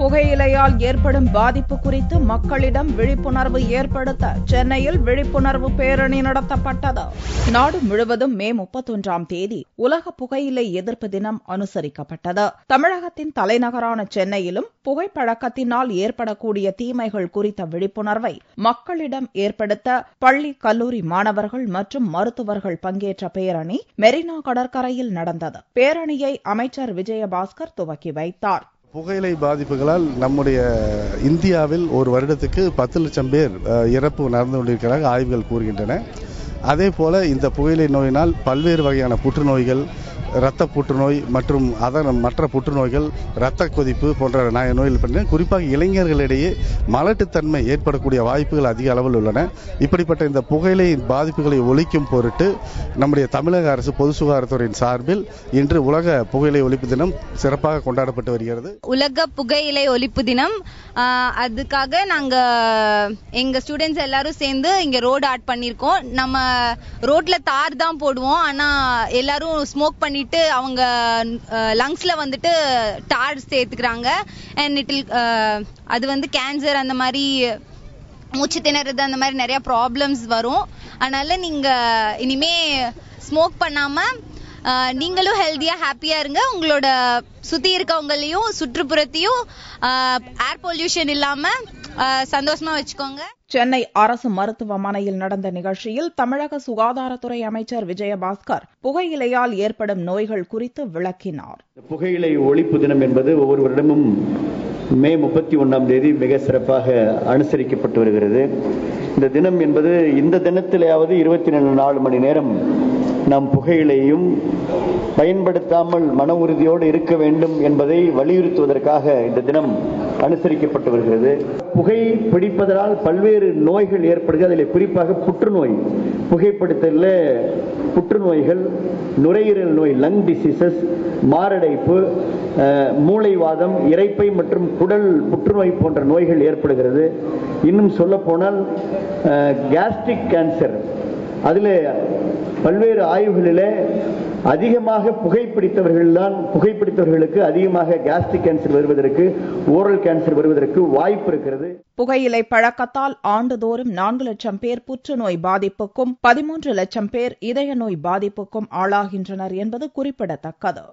புகையிலையால் ஏற்படும் பாதிப்பு குறித்து மக்களிடம் விழிப்புணர்வு ஏற்படுத்த சென்னையில் விழிப்புணர்வு பேரணி நடத்தப்பட்டது. நாடு முழுவதும் மே 31ஆம் தேதி உலக புகையிலை எதிர்ப்பு தினம் அனுசரிக்கப்பட்டது. தமிழகத்தின் தலைநகரான சென்னையிலும் புகைப்பழக்கத்தினால் ஏற்படக்கூடிய தீமைகள் குறித்த விழிப்புணர்வை மக்களிடம் ஏற்படுத்த பள்ளி, கல்லூரி மாணவர்கள் மற்றும் மருத்துவர்கள் பங்கேற்ற பேரணி மெரினா கடற்கரையில் நடந்தது. பேரணியை அமைச்சர் விஜயபாஸ்கர் துவக்கி வைத்தார். புகையிலை பாதிப்புகளால் நம்முடைய இந்தியாவில் ஒரு வருடத்துக்கு 10 லட்சம் பேர் இறப்பு நடந்து கொண்டிருக்கிறார்கள் ஆய்வுகள் கூறுகின்றன. அதே போல இந்த புகையிலை நோயினால் பல்வேறு வகையான புற்றுநோய்கள், இரத்த புற்றுநோய் மற்றும் மற்ற புற்றுநோய்கள், இரத்த கொதிப்பு போன்ற நோய்கள் பண்ண குறிப்பாக இளைஞர்களிடையே மலட்டுத்தன்மை ஏற்படக்கூடிய வாய்ப்புகள் அதிக அளவில் உள்ளன. இப்படிப்பட்ட இந்த புகையிலை பாதிப்புகளை ஒழிக்கும் பொருட்டு நம்முடைய தமிழக அரசு பொது சுகாதாரத்துறையின் சார்பில் இன்று உலக புகையிலை ஒழிப்பு தினம் சிறப்பாக கொண்டாடப்பட்டு வருகிறது. உலக புகையிலை ஒழிப்பு தினம், அதுக்காக நாங்க எங்க ஸ்டூடெண்ட்ஸ் எல்லாரும் சேர்ந்து இங்க ரோடு ஆட் பண்ணிருக்கோம். நம்ம ரோட்ல தார் தான் போடுவோம், ஆனா எல்லாரும் ஸ்மோக் பண்ணிட்டு அவங்க லங்ஸ்ல வந்துட்டு டார் சேர்த்துக்கிறாங்க. அண்ட் அது வந்து கேன்சர், அந்த மாதிரி மூச்சு திணறது, அந்த மாதிரி நிறைய ப்ராப்ளம்ஸ் வரும். அதனால நீங்க இனிமே ஸ்மோக் பண்ணாம நீங்களும் ஹெல்தியா ஹாப்பியா இருங்க. உங்களோட சுத்தி இருக்கவங்களையும் சுற்றுப்புறத்தையும் ஏர் பொல்யூஷன் இல்லாம சந்தோஷமா வச்சுக்கோங்க. சென்னை அரசு மருத்துவமனையில் நடந்த நிகழ்ச்சியில் தமிழக சுகாதாரத்துறை அமைச்சர் விஜயபாஸ்கர் புகையிலையால் ஏற்படும் நோய்கள் குறித்து விளக்கினார். புகையிலை ஒழிப்பு தினம் என்பது ஒவ்வொரு வருடமும் மே 31ஆம் தேதி மிக சிறப்பாக அனுசரிக்கப்பட்டு வருகிறது. இந்த தினம் என்பது இந்த தினத்திலேயாவது 24 மணி நேரம் நாம் புகையிலையும் பயன்படுத்தாமல் மன உறுதியோடு இருக்க வேண்டும் என்பதை வலியுறுத்துவதற்காக இந்த தினம் அனுசரிக்கப்பட்டு வருகிறது. புகை பிடிப்பதனால் பல்வேறு நோய்கள் ஏற்படுகிறது. அதில் குறிப்பாக புற்றுநோய், புகைப்பிடித்தலில் புற்றுநோய்கள், நுரையீரல் நோய், லங் டிசீசஸ், மாரடைப்பு, மூளைவாதம், இரைப்பை மற்றும் குடல் புற்றுநோய் போன்ற நோய்கள் ஏற்படுகிறது. இன்னும் சொல்ல போனால் கேஸ்ட்ரிக் கேன்சர், அதில் பல்வேறு ஆய்வுகளிலே அதிகமாக புகைப்பிடித்தவர்களுக்கு அதிகமாக கேஸ்ட்ரிக் கேன்சர் வருவதற்கு, ஓரல் கேன்சர் வருவதற்கு வாய்ப்பு இருக்கிறது. புகையிலை பழக்கத்தால் ஆண்டுதோறும் 4 லட்சம் பேர் புற்றுநோய் பாதிப்புக்கும் 13 லட்சம் பேர் இதய நோய் பாதிப்புக்கும் ஆளாகின்றனர் என்பது குறிப்பிடத்தக்கது.